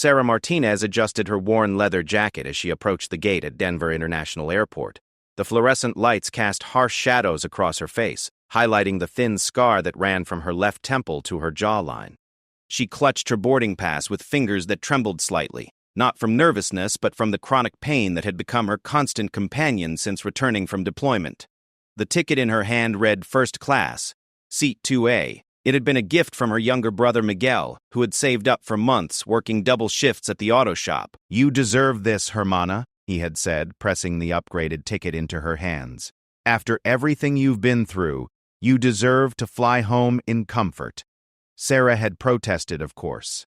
Sarah Martinez adjusted her worn leather jacket as she approached the gate at Denver International Airport. The fluorescent lights cast harsh shadows across her face, highlighting the thin scar that ran from her left temple to her jawline. She clutched her boarding pass with fingers that trembled slightly, not from nervousness but from the chronic pain that had become her constant companion since returning from deployment. The ticket in her hand read First Class, Seat 2A. It had been a gift from her younger brother Miguel, who had saved up for months, working double shifts at the auto shop. "You deserve this, Hermana," he had said, pressing the upgraded ticket into her hands. "After everything you've been through, you deserve to fly home in comfort." Sarah had protested, of course.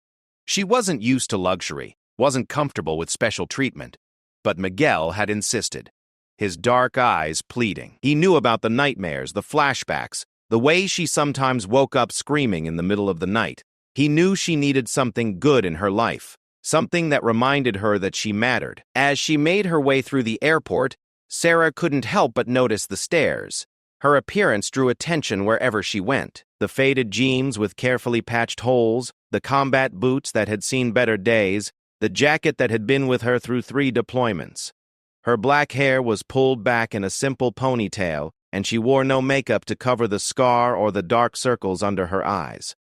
She wasn't used to luxury, wasn't comfortable with special treatment. But Miguel had insisted, his dark eyes pleading. He knew about the nightmares, the flashbacks, the way she sometimes woke up screaming in the middle of the night. He knew she needed something good in her life, something that reminded her that she mattered. As she made her way through the airport, Sarah couldn't help but notice the stairs. Her appearance drew attention wherever she went. The faded jeans with carefully patched holes, the combat boots that had seen better days, the jacket that had been with her through 3 deployments. Her black hair was pulled back in a simple ponytail, and she wore no makeup to cover the scar or the dark circles under her eyes.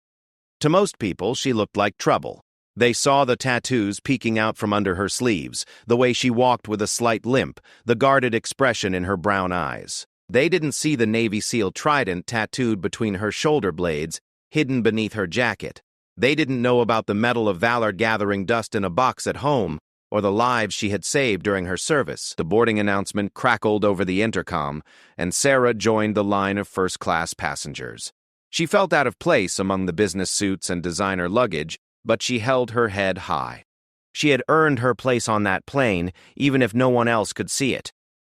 To most people, she looked like trouble. They saw the tattoos peeking out from under her sleeves, the way she walked with a slight limp, the guarded expression in her brown eyes. They didn't see the Navy SEAL trident tattooed between her shoulder blades, hidden beneath her jacket. They didn't know about the Medal of Valor gathering dust in a box at home, or the lives she had saved during her service. The boarding announcement crackled over the intercom, and Sarah joined the line of first-class passengers. She felt out of place among the business suits and designer luggage, but she held her head high. She had earned her place on that plane, even if no one else could see it.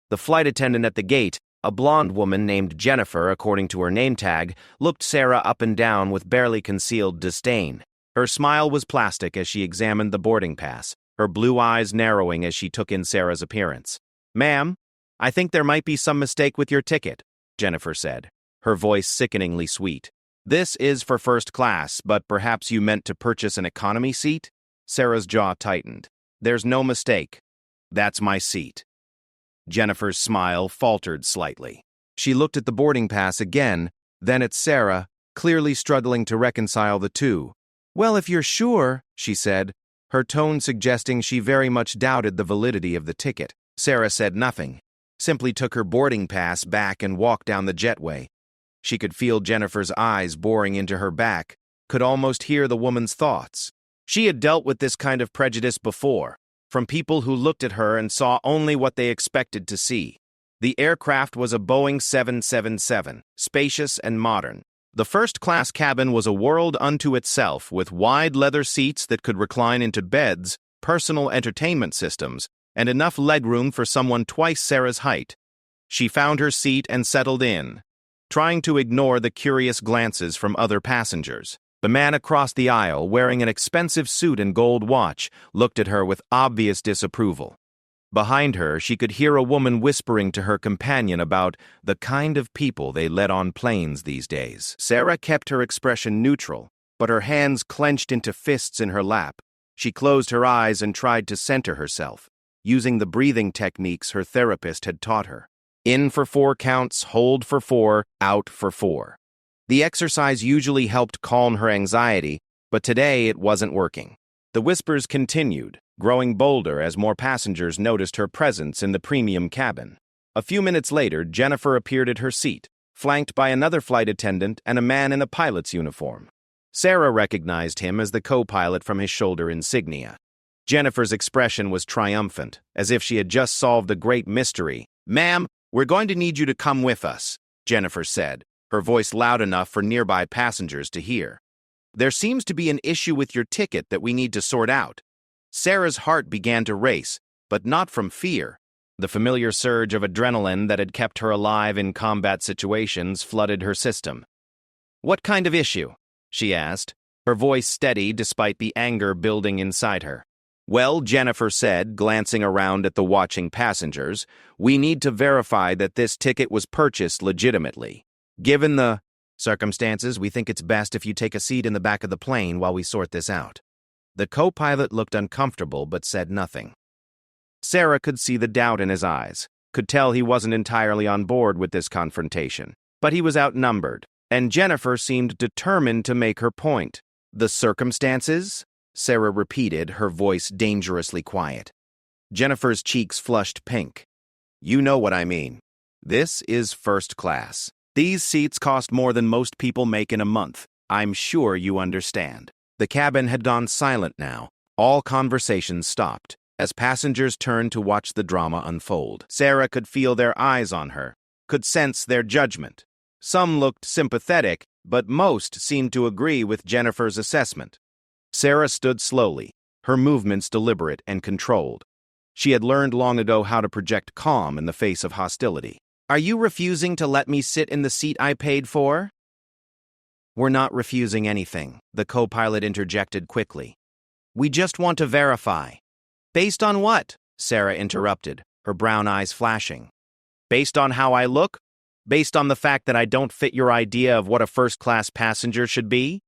The flight attendant at the gate, a blonde woman named Jennifer according to her name tag, looked Sarah up and down with barely concealed disdain. Her smile was plastic as she examined the boarding pass, her blue eyes narrowing as she took in Sarah's appearance. "Ma'am, I think there might be some mistake with your ticket," Jennifer said, her voice sickeningly sweet. "This is for first class, but perhaps you meant to purchase an economy seat?" Sarah's jaw tightened. "There's no mistake. That's my seat." Jennifer's smile faltered slightly. She looked at the boarding pass again, then at Sarah, clearly struggling to reconcile the two. "Well, if you're sure," she said, her tone suggesting she very much doubted the validity of the ticket. Sarah said nothing, simply took her boarding pass back and walked down the jetway. She could feel Jennifer's eyes boring into her back, could almost hear the woman's thoughts. She had dealt with this kind of prejudice before, from people who looked at her and saw only what they expected to see. The aircraft was a Boeing 777, spacious and modern. The first-class cabin was a world unto itself, with wide leather seats that could recline into beds, personal entertainment systems, and enough legroom for someone twice Sarah's height. She found her seat and settled in, trying to ignore the curious glances from other passengers. The man across the aisle, wearing an expensive suit and gold watch, looked at her with obvious disapproval. Behind her, she could hear a woman whispering to her companion about the kind of people they let on planes these days. Sarah kept her expression neutral, but her hands clenched into fists in her lap. She closed her eyes and tried to center herself, using the breathing techniques her therapist had taught her. In for 4 counts, hold for 4, out for 4. The exercise usually helped calm her anxiety, but today it wasn't working. The whispers continued, growing bolder as more passengers noticed her presence in the premium cabin. A few minutes later, Jennifer appeared at her seat, flanked by another flight attendant and a man in a pilot's uniform. Sarah recognized him as the co-pilot from his shoulder insignia. Jennifer's expression was triumphant, as if she had just solved a great mystery. "Ma'am, we're going to need you to come with us," Jennifer said, her voice loud enough for nearby passengers to hear. "There seems to be an issue with your ticket that we need to sort out." Sarah's heart began to race, but not from fear. The familiar surge of adrenaline that had kept her alive in combat situations flooded her system. "What kind of issue?" she asked, her voice steady despite the anger building inside her. "Well," Jennifer said, glancing around at the watching passengers, "we need to verify that this ticket was purchased legitimately. Given the circumstances, we think it's best if you take a seat in the back of the plane while we sort this out." The co-pilot looked uncomfortable but said nothing. Sarah could see the doubt in his eyes, could tell he wasn't entirely on board with this confrontation. But he was outnumbered, and Jennifer seemed determined to make her point. "The circumstances?" Sarah repeated, her voice dangerously quiet. Jennifer's cheeks flushed pink. "You know what I mean. This is first class. These seats cost more than most people make in a month. I'm sure you understand." The cabin had gone silent now. All conversations stopped, as passengers turned to watch the drama unfold. Sarah could feel their eyes on her, could sense their judgment. Some looked sympathetic, but most seemed to agree with Jennifer's assessment. Sarah stood slowly, her movements deliberate and controlled. She had learned long ago how to project calm in the face of hostility. "Are you refusing to let me sit in the seat I paid for?" "We're not refusing anything," the co-pilot interjected quickly. "We just want to verify." "Based on what?" Sarah interrupted, her brown eyes flashing. "Based on how I look? Based on the fact that I don't fit your idea of what a first-class passenger should be?"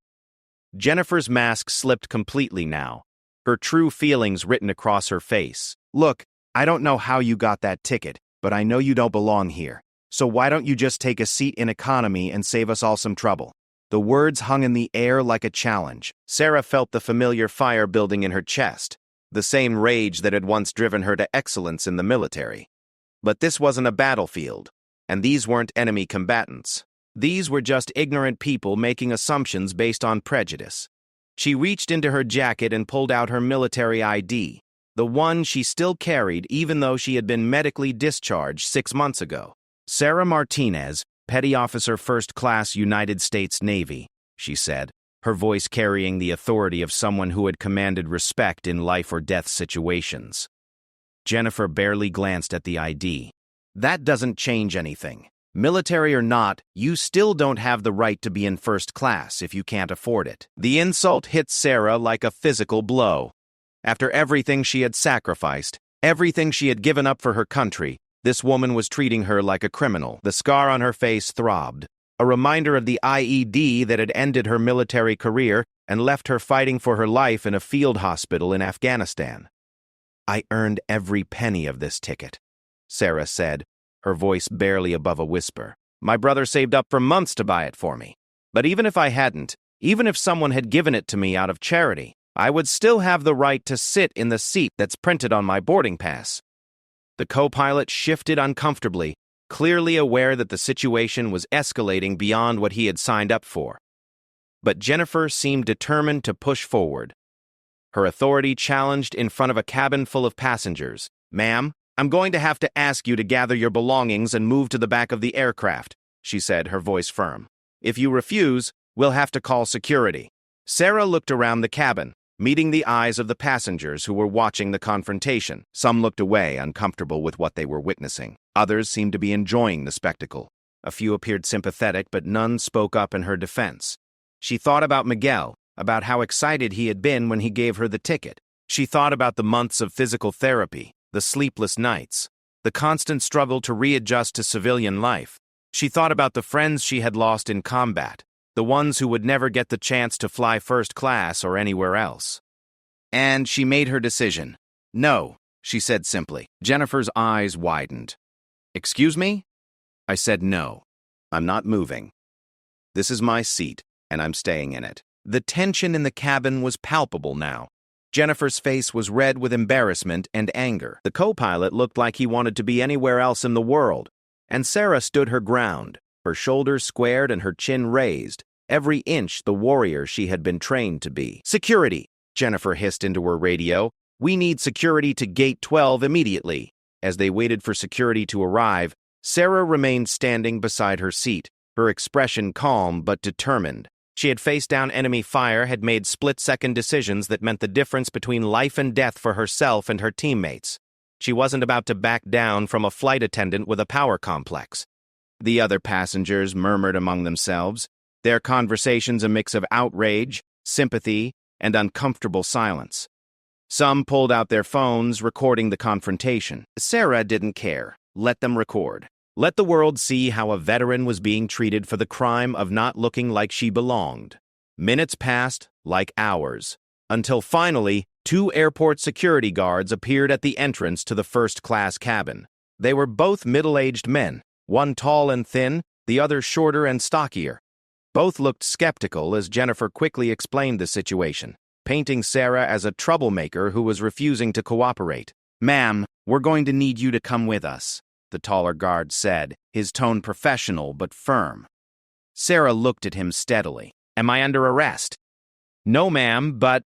Jennifer's mask slipped completely now, her true feelings written across her face. "Look, I don't know how you got that ticket, but I know you don't belong here. So why don't you just take a seat in economy and save us all some trouble?" The words hung in the air like a challenge. Sarah felt the familiar fire building in her chest, the same rage that had once driven her to excellence in the military. But this wasn't a battlefield, and these weren't enemy combatants. These were just ignorant people making assumptions based on prejudice. She reached into her jacket and pulled out her military ID, the one she still carried even though she had been medically discharged 6 months ago. "Sarah Martinez, Petty Officer First Class United States Navy," she said, her voice carrying the authority of someone who had commanded respect in life-or-death situations. Jennifer barely glanced at the ID. "That doesn't change anything. Military or not, you still don't have the right to be in first class if you can't afford it." The insult hit Sarah like a physical blow. After everything she had sacrificed, everything she had given up for her country, this woman was treating her like a criminal. The scar on her face throbbed, a reminder of the IED that had ended her military career and left her fighting for her life in a field hospital in Afghanistan. "I earned every penny of this ticket," Sarah said, her voice barely above a whisper. "My brother saved up for months to buy it for me. But even if I hadn't, even if someone had given it to me out of charity, I would still have the right to sit in the seat that's printed on my boarding pass." The co-pilot shifted uncomfortably, clearly aware that the situation was escalating beyond what he had signed up for. But Jennifer seemed determined to push forward. Her authority challenged in front of a cabin full of passengers. "Ma'am, I'm going to have to ask you to gather your belongings and move to the back of the aircraft," she said, her voice firm. "If you refuse, we'll have to call security." Sarah looked around the cabin, meeting the eyes of the passengers who were watching the confrontation. Some looked away, uncomfortable with what they were witnessing. Others seemed to be enjoying the spectacle. A few appeared sympathetic, but none spoke up in her defense. She thought about Miguel, about how excited he had been when he gave her the ticket. She thought about the months of physical therapy, the sleepless nights, the constant struggle to readjust to civilian life. She thought about the friends she had lost in combat, the ones who would never get the chance to fly first class or anywhere else. And she made her decision. "No," she said simply. Jennifer's eyes widened. "Excuse me?" "I said no. I'm not moving. This is my seat, and I'm staying in it." The tension in the cabin was palpable now. Jennifer's face was red with embarrassment and anger. The co-pilot looked like he wanted to be anywhere else in the world, and Sarah stood her ground, her shoulders squared and her chin raised, every inch the warrior she had been trained to be. "Security!" Jennifer hissed into her radio. "We need security to Gate 12 immediately." As they waited for security to arrive, Sarah remained standing beside her seat, her expression calm but determined. She had faced down enemy fire, had made split-second decisions that meant the difference between life and death for herself and her teammates. She wasn't about to back down from a flight attendant with a power complex. The other passengers murmured among themselves, their conversations a mix of outrage, sympathy, and uncomfortable silence. Some pulled out their phones, recording the confrontation. Sarah didn't care. Let them record. Let the world see how a veteran was being treated for the crime of not looking like she belonged. Minutes passed like hours. until finally, two airport security guards appeared at the entrance to the first-class cabin. They were both middle-aged men, one tall and thin, the other shorter and stockier. Both looked skeptical as Jennifer quickly explained the situation, painting Sarah as a troublemaker who was refusing to cooperate. "Ma'am, we're going to need you to come with us," the taller guard said, his tone professional but firm. Sarah looked at him steadily. "Am I under arrest?" "No, ma'am, but—"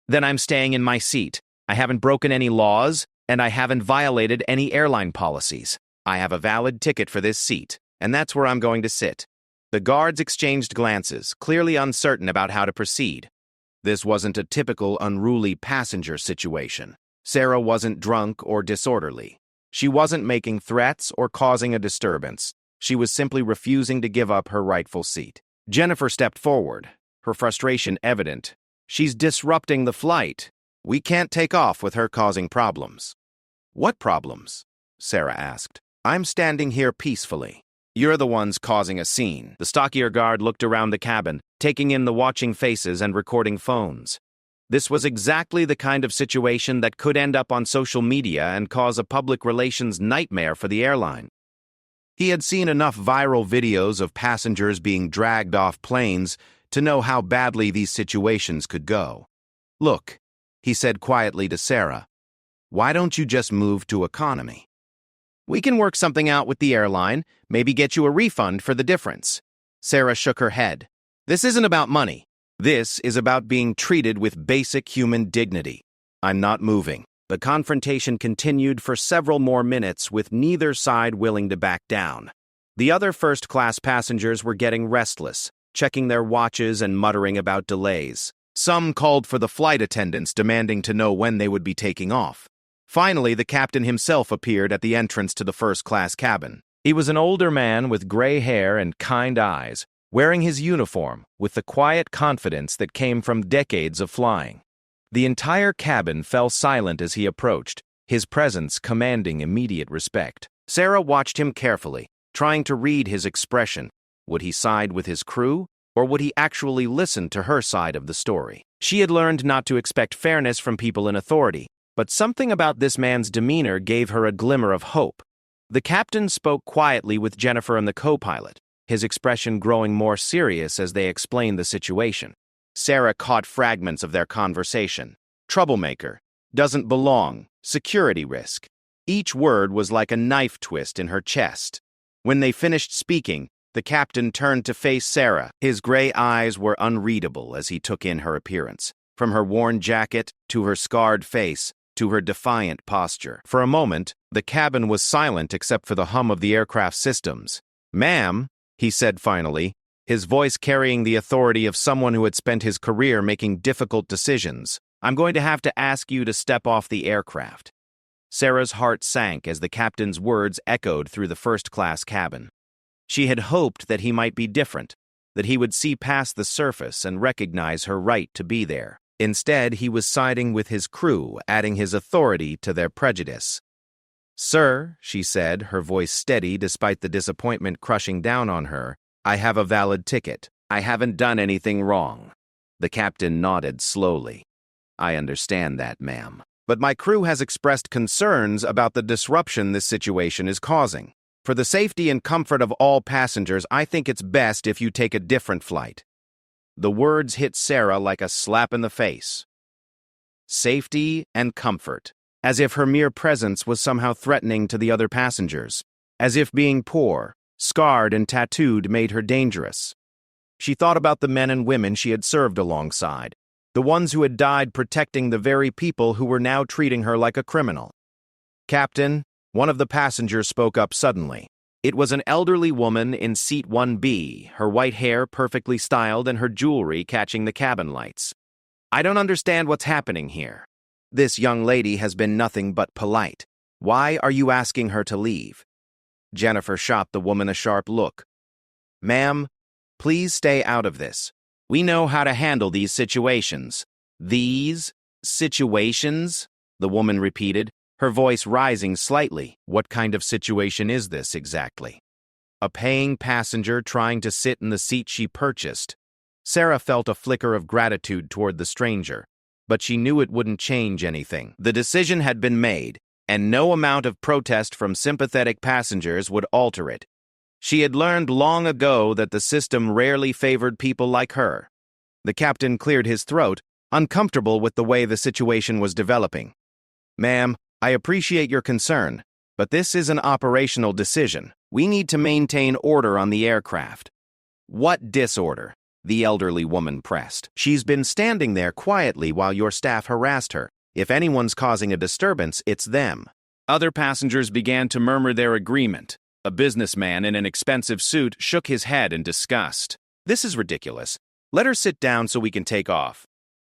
"Then I'm staying in my seat. I haven't broken any laws, and I haven't violated any airline policies. I have a valid ticket for this seat, and that's where I'm going to sit." The guards exchanged glances, clearly uncertain about how to proceed. This wasn't a typical unruly passenger situation. Sarah wasn't drunk or disorderly. She wasn't making threats or causing a disturbance. She was simply refusing to give up her rightful seat. Jennifer stepped forward, her frustration evident. "She's disrupting the flight. We can't take off with her causing problems." "What problems?" Sarah asked. "I'm standing here peacefully. You're the ones causing a scene." The stockier guard looked around the cabin, taking in the watching faces and recording phones. This was exactly the kind of situation that could end up on social media and cause a public relations nightmare for the airline. He had seen enough viral videos of passengers being dragged off planes to know how badly these situations could go. "Look," he said quietly to Sarah, "why don't you just move to economy? We can work something out with the airline, maybe get you a refund for the difference." Sarah shook her head. "This isn't about money. This is about being treated with basic human dignity. I'm not moving." The confrontation continued for several more minutes with neither side willing to back down. The other first-class passengers were getting restless, checking their watches and muttering about delays. Some called for the flight attendants, demanding to know when they would be taking off. Finally, the captain himself appeared at the entrance to the first-class cabin. He was an older man with gray hair and kind eyes, wearing his uniform with the quiet confidence that came from decades of flying. The entire cabin fell silent as he approached, his presence commanding immediate respect. Sarah watched him carefully, trying to read his expression. Would he side with his crew, or would he actually listen to her side of the story? She had learned not to expect fairness from people in authority, but something about this man's demeanor gave her a glimmer of hope. The captain spoke quietly with Jennifer and the co-pilot, his expression growing more serious as they explained the situation. Sarah caught fragments of their conversation. Troublemaker, doesn't belong, security risk. Each word was like a knife twist in her chest. When they finished speaking, the captain turned to face Sarah. His gray eyes were unreadable as he took in her appearance, from her worn jacket to her scarred face to her defiant posture. For a moment, the cabin was silent except for the hum of the aircraft systems. "Ma'am," he said finally, his voice carrying the authority of someone who had spent his career making difficult decisions, "I'm going to have to ask you to step off the aircraft." Sarah's heart sank as the captain's words echoed through the first-class cabin. She had hoped that he might be different, that he would see past the surface and recognize her right to be there. Instead, he was siding with his crew, adding his authority to their prejudice. "Sir," she said, her voice steady despite the disappointment crushing down on her, "I have a valid ticket. I haven't done anything wrong." The captain nodded slowly. "I understand that, ma'am. But my crew has expressed concerns about the disruption this situation is causing. For the safety and comfort of all passengers, I think it's best if you take a different flight." The words hit Sarah like a slap in the face. Safety and comfort. As if her mere presence was somehow threatening to the other passengers. As if being poor, scarred and tattooed made her dangerous. She thought about the men and women she had served alongside, the ones who had died protecting the very people who were now treating her like a criminal. "Captain," one of the passengers spoke up suddenly. It was an elderly woman in seat 1B, her white hair perfectly styled and her jewelry catching the cabin lights. "I don't understand what's happening here. This young lady has been nothing but polite. Why are you asking her to leave?" Jennifer shot the woman a sharp look. "Ma'am, please stay out of this. We know how to handle these situations." "These situations?" the woman repeated, her voice rising slightly. "What kind of situation is this exactly?" "A paying passenger trying to sit in the seat she purchased. Sarah felt a flicker of gratitude toward the stranger, but she knew it wouldn't change anything. The decision had been made, and no amount of protest from sympathetic passengers would alter it. She had learned long ago that the system rarely favored people like her. The captain cleared his throat, uncomfortable with the way the situation was developing. "Ma'am, I appreciate your concern, but this is an operational decision. We need to maintain order on the aircraft." "What disorder?" the elderly woman pressed. "She's been standing there quietly while your staff harassed her. If anyone's causing a disturbance, it's them." Other passengers began to murmur their agreement. A businessman in an expensive suit shook his head in disgust. "This is ridiculous. Let her sit down so we can take off."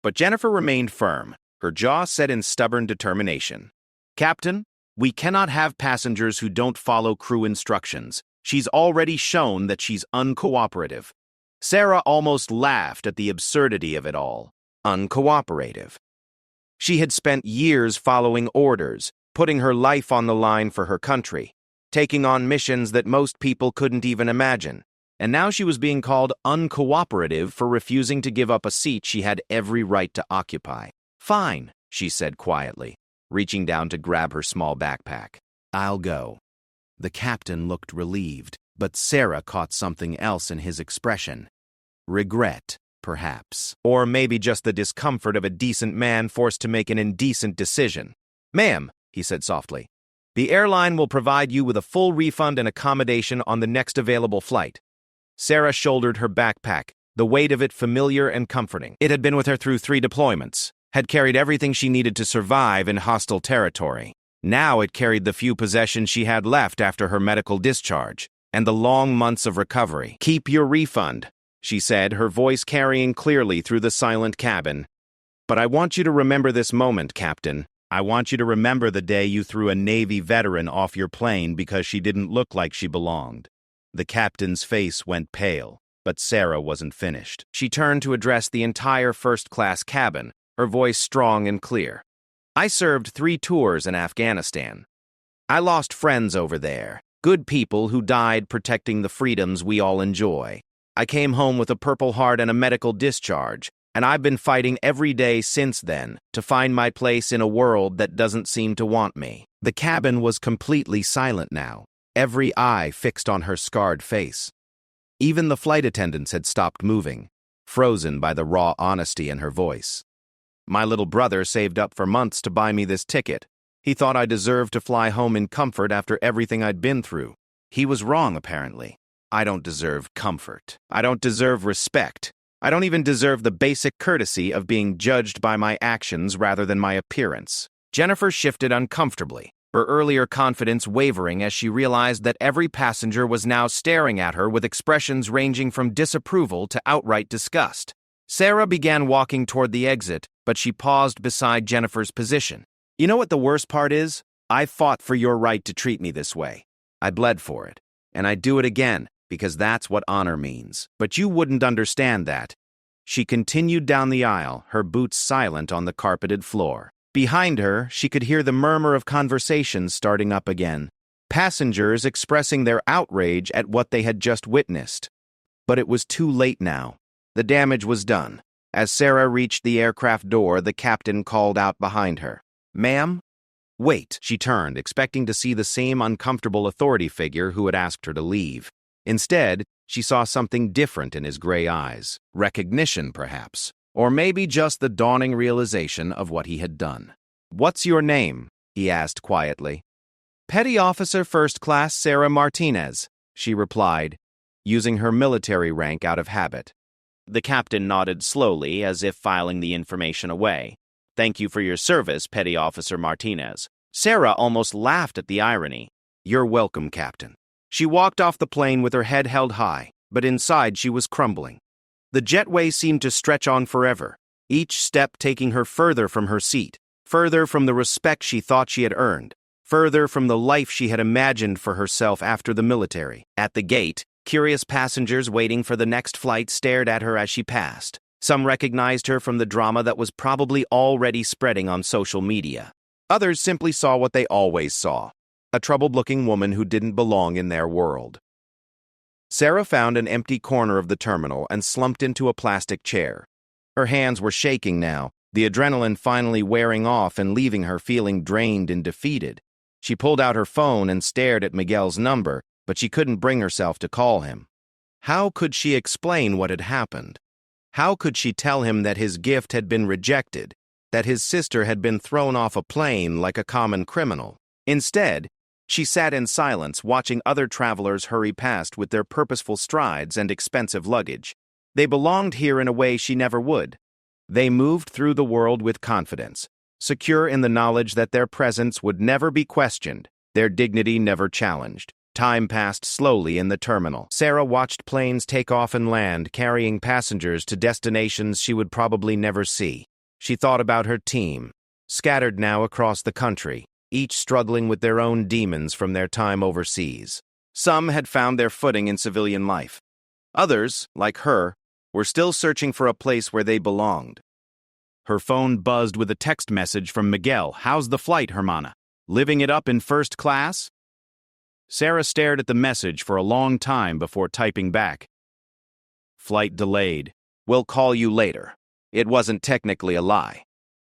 But Jennifer remained firm, her jaw set in stubborn determination. "Captain, we cannot have passengers who don't follow crew instructions. She's already shown that she's uncooperative." Sarah almost laughed at the absurdity of it all. Uncooperative. She had spent years following orders, putting her life on the line for her country, taking on missions that most people couldn't even imagine. And now she was being called uncooperative for refusing to give up a seat she had every right to occupy. "Fine," she said quietly, reaching down to grab her small backpack. "I'll go." The captain looked relieved, but Sarah caught something else in his expression. Regret, perhaps. Or maybe just the discomfort of a decent man forced to make an indecent decision. "Ma'am," he said softly, "the airline will provide you with a full refund and accommodation on the next available flight." Sarah shouldered her backpack, the weight of it familiar and comforting. It had been with her through 3 deployments, had carried everything she needed to survive in hostile territory. Now it carried the few possessions she had left after her medical discharge, and the long months of recovery. "Keep your refund," she said, her voice carrying clearly through the silent cabin. "But I want you to remember this moment, Captain. I want you to remember the day you threw a Navy veteran off your plane because she didn't look like she belonged." The captain's face went pale, but Sarah wasn't finished. She turned to address the entire first-class cabin, her voice strong and clear. "I served 3 tours in Afghanistan. I lost friends over there, good people who died protecting the freedoms we all enjoy. I came home with a Purple Heart and a medical discharge, and I've been fighting every day since then to find my place in a world that doesn't seem to want me." The cabin was completely silent now, every eye fixed on her scarred face. Even the flight attendants had stopped moving, frozen by the raw honesty in her voice. "My little brother saved up for months to buy me this ticket. He thought I deserved to fly home in comfort after everything I'd been through. He was wrong, apparently. I don't deserve comfort. I don't deserve respect. I don't even deserve the basic courtesy of being judged by my actions rather than my appearance." Jennifer shifted uncomfortably, her earlier confidence wavering as she realized that every passenger was now staring at her with expressions ranging from disapproval to outright disgust. Sarah began walking toward the exit, but she paused beside Jennifer's position. "You know what the worst part is? I fought for your right to treat me this way. I bled for it, and I'd do it again, because that's what honor means. But you wouldn't understand that." She continued down the aisle, her boots silent on the carpeted floor. Behind her, she could hear the murmur of conversations starting up again, passengers expressing their outrage at what they had just witnessed. But it was too late now. The damage was done. As Sarah reached the aircraft door, the captain called out behind her. "Ma'am?" "Wait." She turned, expecting to see the same uncomfortable authority figure who had asked her to leave. Instead, she saw something different in his gray eyes. Recognition, perhaps. Or maybe just the dawning realization of what he had done. "What's your name?" he asked quietly. "Petty Officer First Class Sarah Martinez," she replied, using her military rank out of habit. The captain nodded slowly, as if filing the information away. "Thank you for your service, Petty Officer Martinez." Sarah almost laughed at the irony. "You're welcome, Captain." She walked off the plane with her head held high, but inside she was crumbling. The jetway seemed to stretch on forever, each step taking her further from her seat, further from the respect she thought she had earned, further from the life she had imagined for herself after the military. At the gate, curious passengers waiting for the next flight stared at her as she passed. Some recognized her from the drama that was probably already spreading on social media. Others simply saw what they always saw, a troubled-looking woman who didn't belong in their world. Sarah found an empty corner of the terminal and slumped into a plastic chair. Her hands were shaking now, the adrenaline finally wearing off and leaving her feeling drained and defeated. She pulled out her phone and stared at Miguel's number, but she couldn't bring herself to call him. How could she explain what had happened? How could she tell him that his gift had been rejected, that his sister had been thrown off a plane like a common criminal? Instead, she sat in silence watching other travelers hurry past with their purposeful strides and expensive luggage. They belonged here in a way she never would. They moved through the world with confidence, secure in the knowledge that their presence would never be questioned, their dignity never challenged. Time passed slowly in the terminal. Sarah watched planes take off and land, carrying passengers to destinations she would probably never see. She thought about her team, scattered now across the country, each struggling with their own demons from their time overseas. Some had found their footing in civilian life. Others, like her, were still searching for a place where they belonged. Her phone buzzed with a text message from Miguel. "How's the flight, Hermana? Living it up in first class?" Sarah stared at the message for a long time before typing back. "Flight delayed. We'll call you later." It wasn't technically a lie.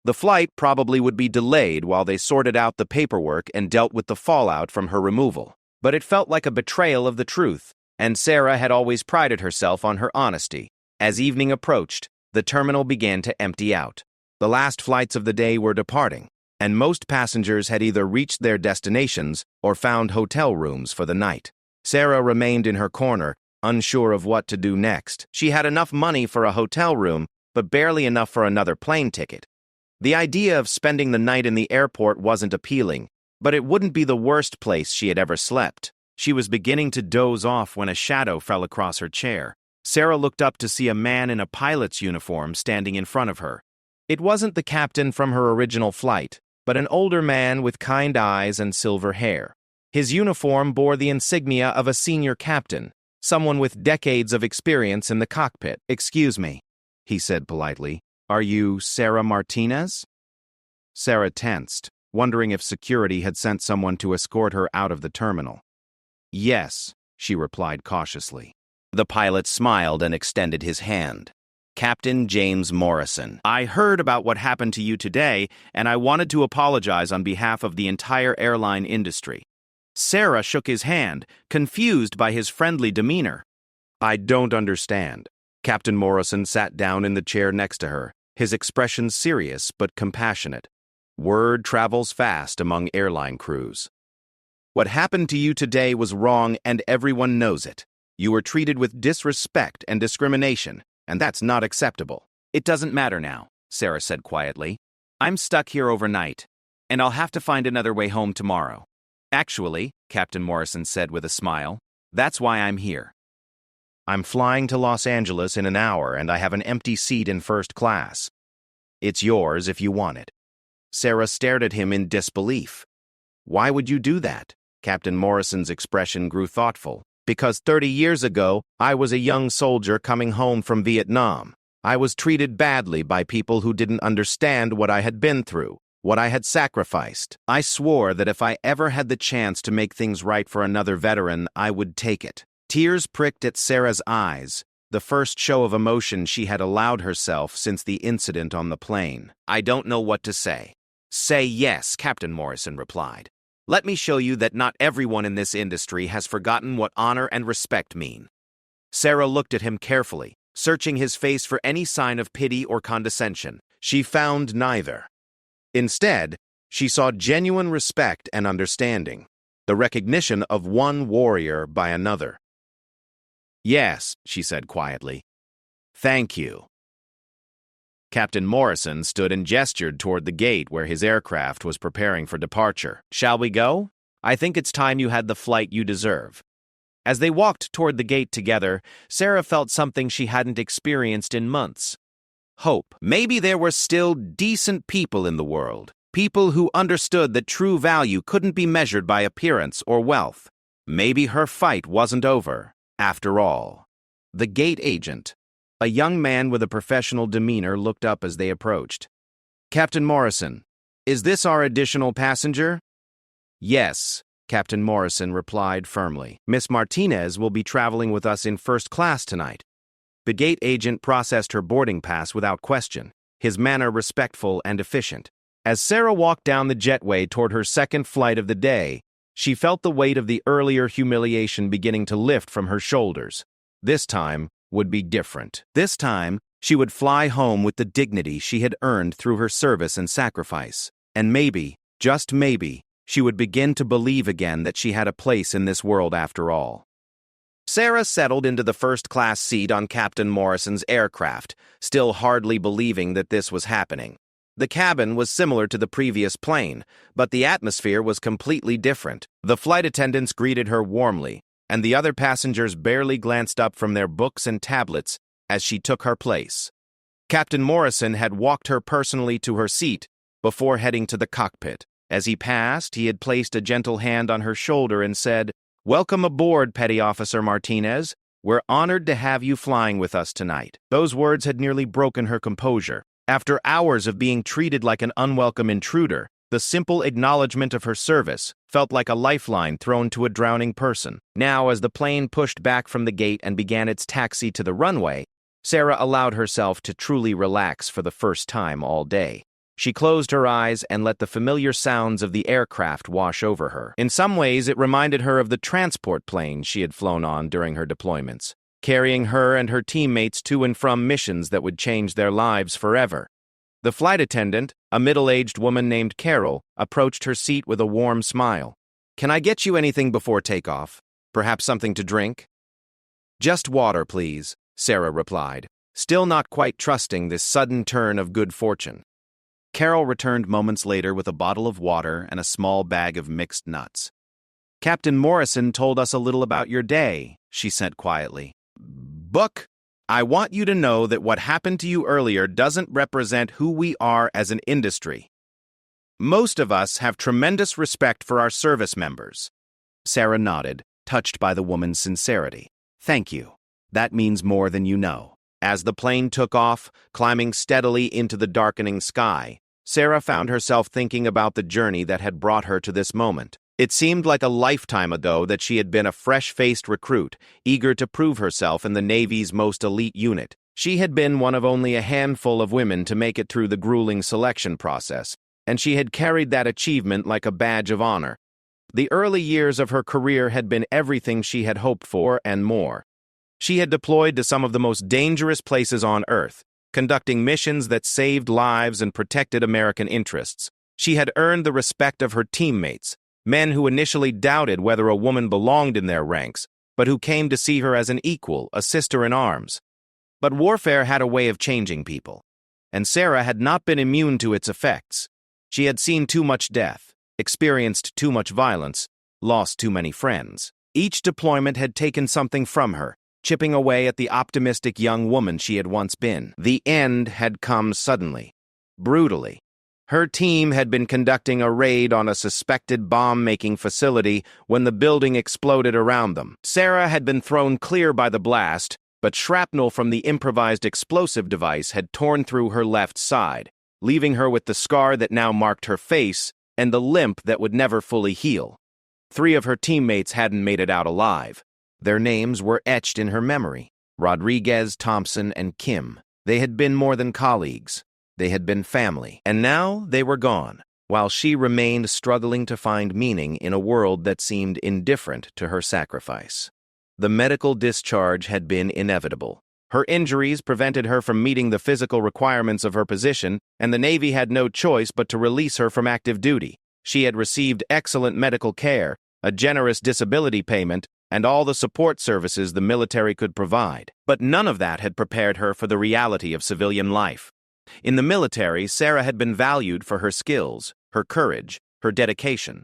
The flight probably would be delayed while they sorted out the paperwork and dealt with the fallout from her removal. But it felt like a betrayal of the truth, and Sarah had always prided herself on her honesty. As evening approached, the terminal began to empty out. The last flights of the day were departing, and most passengers had either reached their destinations or found hotel rooms for the night. Sarah remained in her corner, unsure of what to do next. She had enough money for a hotel room, but barely enough for another plane ticket. The idea of spending the night in the airport wasn't appealing, but it wouldn't be the worst place she had ever slept. She was beginning to doze off when a shadow fell across her chair. Sarah looked up to see a man in a pilot's uniform standing in front of her. It wasn't the captain from her original flight, but an older man with kind eyes and silver hair. His uniform bore the insignia of a senior captain, someone with decades of experience in the cockpit. "Excuse me," he said politely. "Are you Sarah Martinez?" Sarah tensed, wondering if security had sent someone to escort her out of the terminal. "Yes," she replied cautiously. The pilot smiled and extended his hand. "Captain James Morrison, I heard about what happened to you today, and I wanted to apologize on behalf of the entire airline industry." Sarah shook his hand, confused by his friendly demeanor. "I don't understand." Captain Morrison sat down in the chair next to her, his expression serious but compassionate. Word travels fast among airline crews. "What happened to you today was wrong, and everyone knows it. You were treated with disrespect and discrimination, and that's not acceptable." "It doesn't matter now," Sarah said quietly. "I'm stuck here overnight, and I'll have to find another way home tomorrow." "Actually," Captain Morrison said with a smile, "that's why I'm here. I'm flying to Los Angeles in an hour, and I have an empty seat in first class. It's yours if you want it." Sarah stared at him in disbelief. "Why would you do that?" Captain Morrison's expression grew thoughtful. "Because 30 years ago, I was a young soldier coming home from Vietnam. I was treated badly by people who didn't understand what I had been through, what I had sacrificed. I swore that if I ever had the chance to make things right for another veteran, I would take it." Tears pricked at Sarah's eyes, the first show of emotion she had allowed herself since the incident on the plane. "I don't know what to say." "Say yes," Captain Morrison replied. "Let me show you that not everyone in this industry has forgotten what honor and respect mean." Sarah looked at him carefully, searching his face for any sign of pity or condescension. She found neither. Instead, she saw genuine respect and understanding, the recognition of one warrior by another. "Yes," she said quietly. "Thank you." Captain Morrison stood and gestured toward the gate where his aircraft was preparing for departure. "Shall we go? I think it's time you had the flight you deserve." As they walked toward the gate together, Sarah felt something she hadn't experienced in months. Hope. Maybe there were still decent people in the world, people who understood that true value couldn't be measured by appearance or wealth. Maybe her fight wasn't over, after all. The gate agent, a young man with a professional demeanor, looked up as they approached. "Captain Morrison, is this our additional passenger?" "Yes," Captain Morrison replied firmly. Miss Martinez will be traveling with us in first class tonight. The gate agent processed her boarding pass without question, his manner respectful and efficient. As Sarah walked down the jetway toward her second flight of the day, she felt the weight of the earlier humiliation beginning to lift from her shoulders. This time would be different. This time, she would fly home with the dignity she had earned through her service and sacrifice. And maybe, just maybe, she would begin to believe again that she had a place in this world after all. Sarah settled into the first-class seat on Captain Morrison's aircraft, still hardly believing that this was happening. The cabin was similar to the previous plane, but the atmosphere was completely different. The flight attendants greeted her warmly, and the other passengers barely glanced up from their books and tablets as she took her place. Captain Morrison had walked her personally to her seat before heading to the cockpit. As he passed, he had placed a gentle hand on her shoulder and said, "Welcome aboard, Petty Officer Martinez. We're honored to have you flying with us tonight." Those words had nearly broken her composure. After hours of being treated like an unwelcome intruder, the simple acknowledgement of her service felt like a lifeline thrown to a drowning person. Now, as the plane pushed back from the gate and began its taxi to the runway, Sarah allowed herself to truly relax for the first time all day. She closed her eyes and let the familiar sounds of the aircraft wash over her. In some ways, it reminded her of the transport planes she had flown on during her deployments, carrying her and her teammates to and from missions that would change their lives forever. The flight attendant, a middle-aged woman named Carol, approached her seat with a warm smile. "Can I get you anything before takeoff? Perhaps something to drink?" "Just water, please," Sarah replied, still not quite trusting this sudden turn of good fortune. Carol returned moments later with a bottle of water and a small bag of mixed nuts. "Captain Morrison told us a little about your day," she said quietly. "Book, I want you to know that what happened to you earlier doesn't represent who we are as an industry. Most of us have tremendous respect for our service members." Sarah nodded, touched by the woman's sincerity. "Thank you. That means more than you know." As the plane took off, climbing steadily into the darkening sky, Sarah found herself thinking about the journey that had brought her to this moment. It seemed like a lifetime ago that she had been a fresh-faced recruit, eager to prove herself in the Navy's most elite unit. She had been one of only a handful of women to make it through the grueling selection process, and she had carried that achievement like a badge of honor. The early years of her career had been everything she had hoped for and more. She had deployed to some of the most dangerous places on Earth, conducting missions that saved lives and protected American interests. She had earned the respect of her teammates, men who initially doubted whether a woman belonged in their ranks, but who came to see her as an equal, a sister in arms. But warfare had a way of changing people, and Sarah had not been immune to its effects. She had seen too much death, experienced too much violence, lost too many friends. Each deployment had taken something from her, chipping away at the optimistic young woman she had once been. The end had come suddenly, brutally. Her team had been conducting a raid on a suspected bomb-making facility when the building exploded around them. Sarah had been thrown clear by the blast, but shrapnel from the improvised explosive device had torn through her left side, leaving her with the scar that now marked her face and the limp that would never fully heal. 3 of her teammates hadn't made it out alive. Their names were etched in her memory: Rodriguez, Thompson, and Kim. They had been more than colleagues. They had been family. And now they were gone, while she remained struggling to find meaning in a world that seemed indifferent to her sacrifice. The medical discharge had been inevitable. Her injuries prevented her from meeting the physical requirements of her position, and the Navy had no choice but to release her from active duty. She had received excellent medical care, a generous disability payment, and all the support services the military could provide. But none of that had prepared her for the reality of civilian life. In the military, Sarah had been valued for her skills, her courage, her dedication.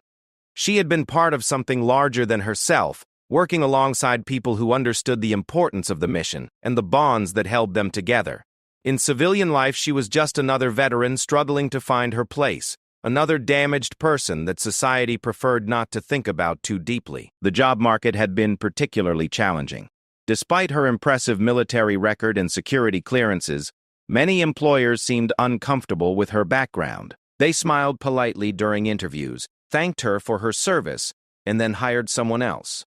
She had been part of something larger than herself, working alongside people who understood the importance of the mission and the bonds that held them together. In civilian life, she was just another veteran struggling to find her place, another damaged person that society preferred not to think about too deeply. The job market had been particularly challenging. Despite her impressive military record and security clearances, many employers seemed uncomfortable with her background. They smiled politely during interviews, thanked her for her service, and then hired someone else.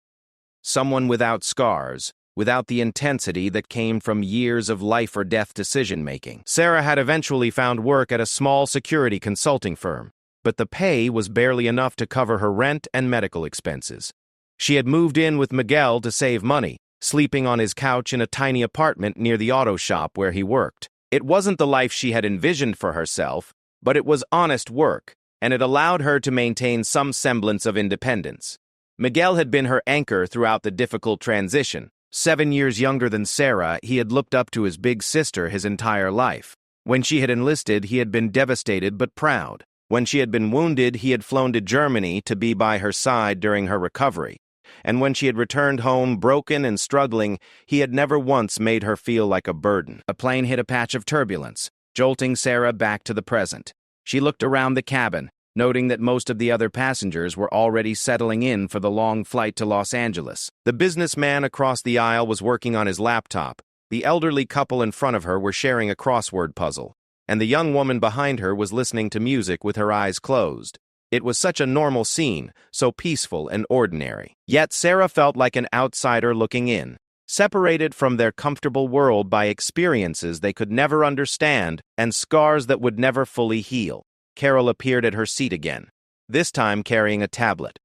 Someone without scars, without the intensity that came from years of life-or-death decision-making. Sarah had eventually found work at a small security consulting firm, but the pay was barely enough to cover her rent and medical expenses. She had moved in with Miguel to save money, sleeping on his couch in a tiny apartment near the auto shop where he worked. It wasn't the life she had envisioned for herself, but it was honest work, and it allowed her to maintain some semblance of independence. Miguel had been her anchor throughout the difficult transition. 7 years younger than Sarah, he had looked up to his big sister his entire life. When she had enlisted, he had been devastated but proud. When she had been wounded, he had flown to Germany to be by her side during her recovery. And when she had returned home broken and struggling, he had never once made her feel like a burden. A plane hit a patch of turbulence, jolting Sarah back to the present. She looked around the cabin, noting that most of the other passengers were already settling in for the long flight to Los Angeles. The businessman across the aisle was working on his laptop. The elderly couple in front of her were sharing a crossword puzzle, and the young woman behind her was listening to music with her eyes closed. It was such a normal scene, so peaceful and ordinary. Yet Sarah felt like an outsider looking in, separated from their comfortable world by experiences they could never understand and scars that would never fully heal. Carol appeared at her seat again, this time carrying a tablet.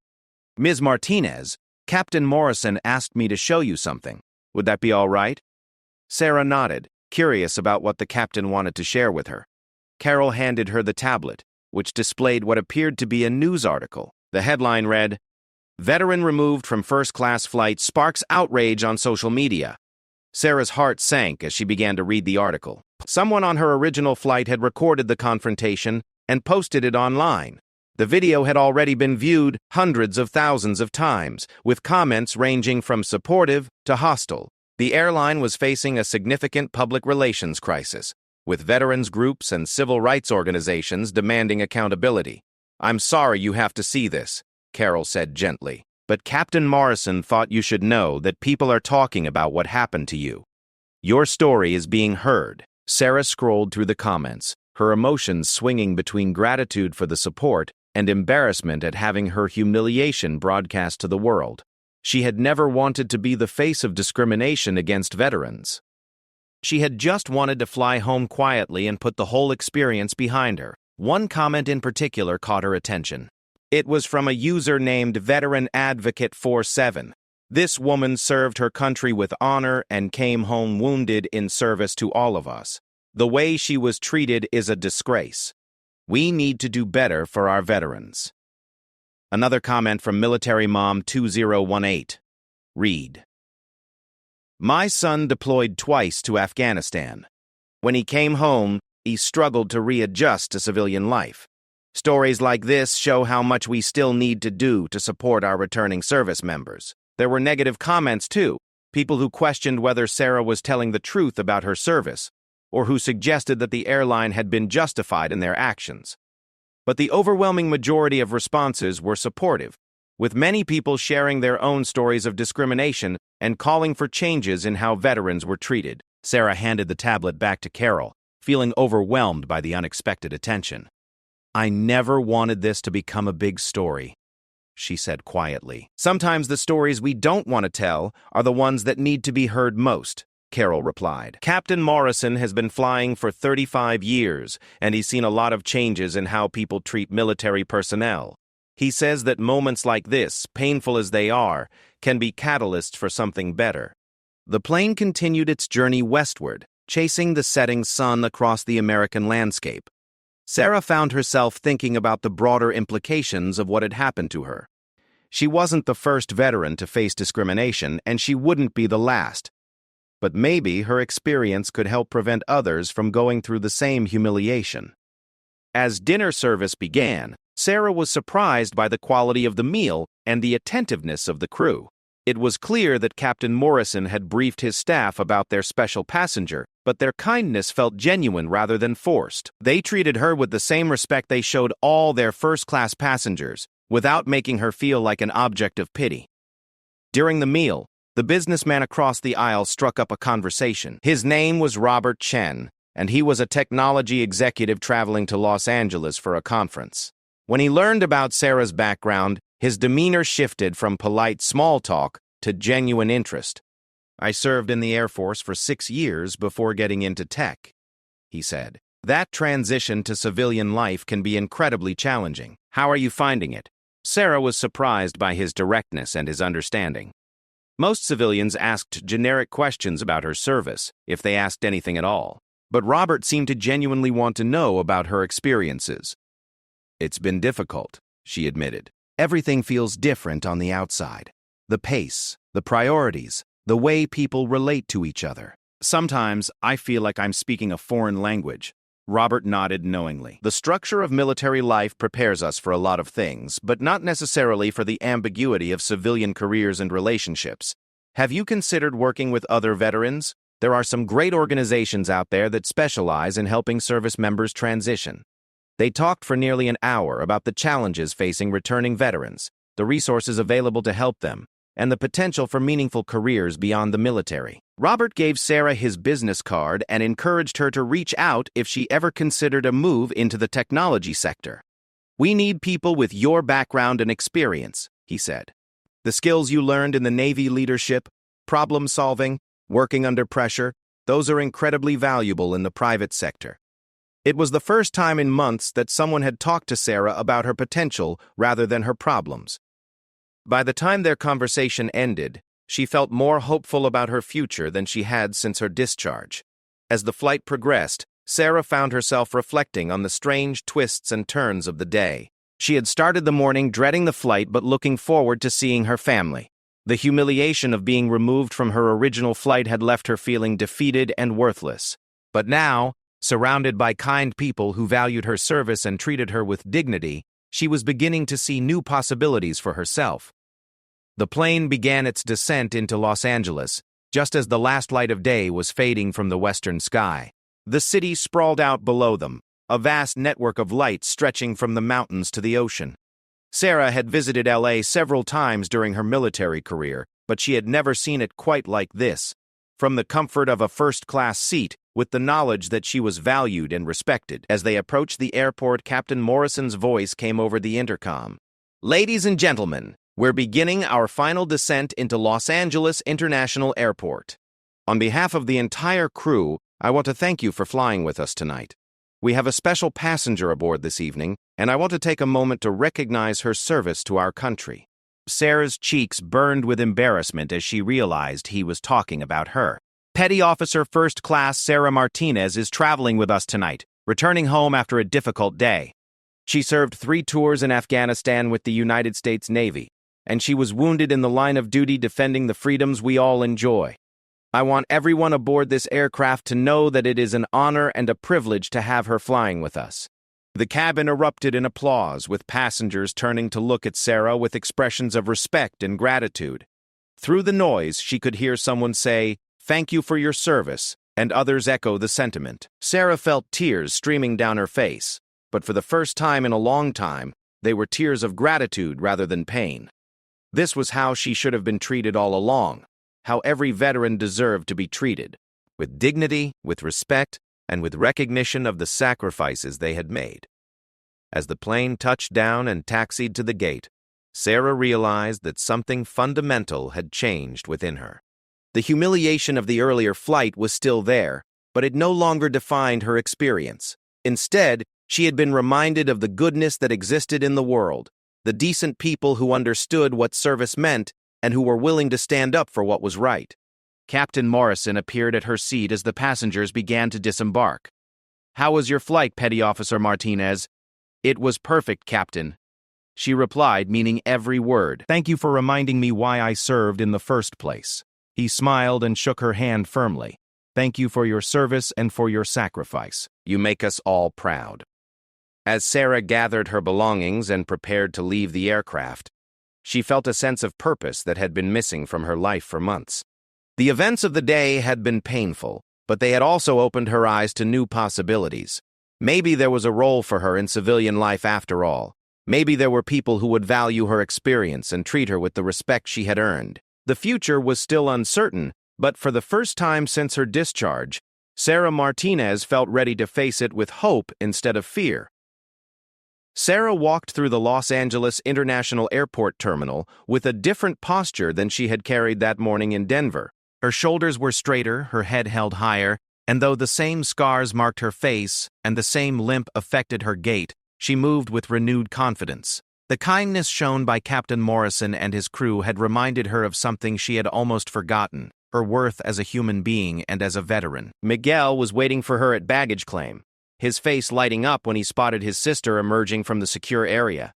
"Ms. Martinez, Captain Morrison asked me to show you something. Would that be all right?" Sarah nodded, curious about what the captain wanted to share with her. Carol handed her the tablet, which displayed what appeared to be a news article. The headline read, "Veteran removed from first-class flight sparks outrage on social media." Sarah's heart sank as she began to read the article. Someone on her original flight had recorded the confrontation and posted it online. The video had already been viewed hundreds of thousands of times, with comments ranging from supportive to hostile. The airline was facing a significant public relations crisis, with veterans groups and civil rights organizations demanding accountability. "I'm sorry you have to see this," Carol said gently, "but Captain Morrison thought you should know that people are talking about what happened to you. Your story is being heard." Sarah scrolled through the comments, her emotions swinging between gratitude for the support and embarrassment at having her humiliation broadcast to the world. She had never wanted to be the face of discrimination against veterans. She had just wanted to fly home quietly and put the whole experience behind her. One comment in particular caught her attention. It was from a user named Veteran Advocate 47. "This woman served her country with honor and came home wounded in service to all of us. The way she was treated is a disgrace. We need to do better for our veterans." Another comment from Military Mom 2018. Read, "My son deployed twice to Afghanistan. When he came home, he struggled to readjust to civilian life. Stories like this show how much we still need to do to support our returning service members." There were negative comments too, people who questioned whether Sarah was telling the truth about her service, or who suggested that the airline had been justified in their actions. But the overwhelming majority of responses were supportive, with many people sharing their own stories of discrimination and calling for changes in how veterans were treated. Sarah handed the tablet back to Carol, feeling overwhelmed by the unexpected attention. "I never wanted this to become a big story," she said quietly. "Sometimes the stories we don't want to tell are the ones that need to be heard most," Carol replied. "Captain Morrison has been flying for 35 years, and he's seen a lot of changes in how people treat military personnel. He says that moments like this, painful as they are, can be catalysts for something better." The plane continued its journey westward, chasing the setting sun across the American landscape. Sarah found herself thinking about the broader implications of what had happened to her. She wasn't the first veteran to face discrimination, and she wouldn't be the last. But maybe her experience could help prevent others from going through the same humiliation. As dinner service began, Sarah was surprised by the quality of the meal and the attentiveness of the crew. It was clear that Captain Morrison had briefed his staff about their special passenger, but their kindness felt genuine rather than forced. They treated her with the same respect they showed all their first-class passengers, without making her feel like an object of pity. During the meal, the businessman across the aisle struck up a conversation. His name was Robert Chen, and he was a technology executive traveling to Los Angeles for a conference. When he learned about Sarah's background, His demeanor shifted from polite small talk to genuine interest. "I served in the Air Force for 6 years before getting into tech," he said. "That transition to civilian life can be incredibly challenging. How are you finding it?" Sarah was surprised by his directness and his understanding. Most civilians asked generic questions about her service, if they asked anything at all. But Robert seemed to genuinely want to know about her experiences. "It's been difficult," she admitted. "Everything feels different on the outside. The pace, the priorities, the way people relate to each other. Sometimes I feel like I'm speaking a foreign language." Robert nodded knowingly. "The structure of military life prepares us for a lot of things, but not necessarily for the ambiguity of civilian careers and relationships. Have you considered working with other veterans? There are some great organizations out there that specialize in helping service members transition." They talked for nearly an hour about the challenges facing returning veterans, the resources available to help them, and the potential for meaningful careers beyond the military. Robert gave Sarah his business card and encouraged her to reach out if she ever considered a move into the technology sector. "We need people with your background and experience," he said. "The skills you learned in the Navy, leadership, problem solving, working under pressure, those are incredibly valuable in the private sector." It was the first time in months that someone had talked to Sarah about her potential rather than her problems. By the time their conversation ended, she felt more hopeful about her future than she had since her discharge. As the flight progressed, Sarah found herself reflecting on the strange twists and turns of the day. She had started the morning dreading the flight but looking forward to seeing her family. The humiliation of being removed from her original flight had left her feeling defeated and worthless. But now, surrounded by kind people who valued her service and treated her with dignity, she was beginning to see new possibilities for herself. The plane began its descent into Los Angeles, just as the last light of day was fading from the western sky. The city sprawled out below them, a vast network of lights stretching from the mountains to the ocean. Sarah had visited LA several times during her military career, but she had never seen it quite like this. From the comfort of a first-class seat, with the knowledge that she was valued and respected. As they approached the airport, Captain Morrison's voice came over the intercom. "Ladies and gentlemen, we're beginning our final descent into Los Angeles International Airport. On behalf of the entire crew, I want to thank you for flying with us tonight. We have a special passenger aboard this evening, and I want to take a moment to recognize her service to our country." Sarah's cheeks burned with embarrassment as she realized he was talking about her. "Petty Officer First Class Sarah Martinez is traveling with us tonight, returning home after a difficult day. She served 3 tours in Afghanistan with the United States Navy, and she was wounded in the line of duty defending the freedoms we all enjoy. I want everyone aboard this aircraft to know that it is an honor and a privilege to have her flying with us." The cabin erupted in applause, with passengers turning to look at Sarah with expressions of respect and gratitude. Through the noise, she could hear someone say, "Thank you for your service," and others echo the sentiment. Sarah felt tears streaming down her face, but for the first time in a long time, they were tears of gratitude rather than pain. This was how she should have been treated all along, how every veteran deserved to be treated, with dignity, with respect, and with recognition of the sacrifices they had made. As the plane touched down and taxied to the gate, Sarah realized that something fundamental had changed within her. The humiliation of the earlier flight was still there, but it no longer defined her experience. Instead, she had been reminded of the goodness that existed in the world, the decent people who understood what service meant and who were willing to stand up for what was right. Captain Morrison appeared at her seat as the passengers began to disembark. "How was your flight, Petty Officer Martinez?" "It was perfect, Captain," she replied, meaning every word. "Thank you for reminding me why I served in the first place." He smiled and shook her hand firmly. "Thank you for your service and for your sacrifice. You make us all proud." As Sarah gathered her belongings and prepared to leave the aircraft, she felt a sense of purpose that had been missing from her life for months. The events of the day had been painful, but they had also opened her eyes to new possibilities. Maybe there was a role for her in civilian life after all. Maybe there were people who would value her experience and treat her with the respect she had earned. The future was still uncertain, but for the first time since her discharge, Sarah Martinez felt ready to face it with hope instead of fear. Sarah walked through the Los Angeles International Airport terminal with a different posture than she had carried that morning in Denver. Her shoulders were straighter, her head held higher, and though the same scars marked her face and the same limp affected her gait, she moved with renewed confidence. The kindness shown by Captain Morrison and his crew had reminded her of something she had almost forgotten, her worth as a human being and as a veteran. Miguel was waiting for her at baggage claim, his face lighting up when he spotted his sister emerging from the secure area.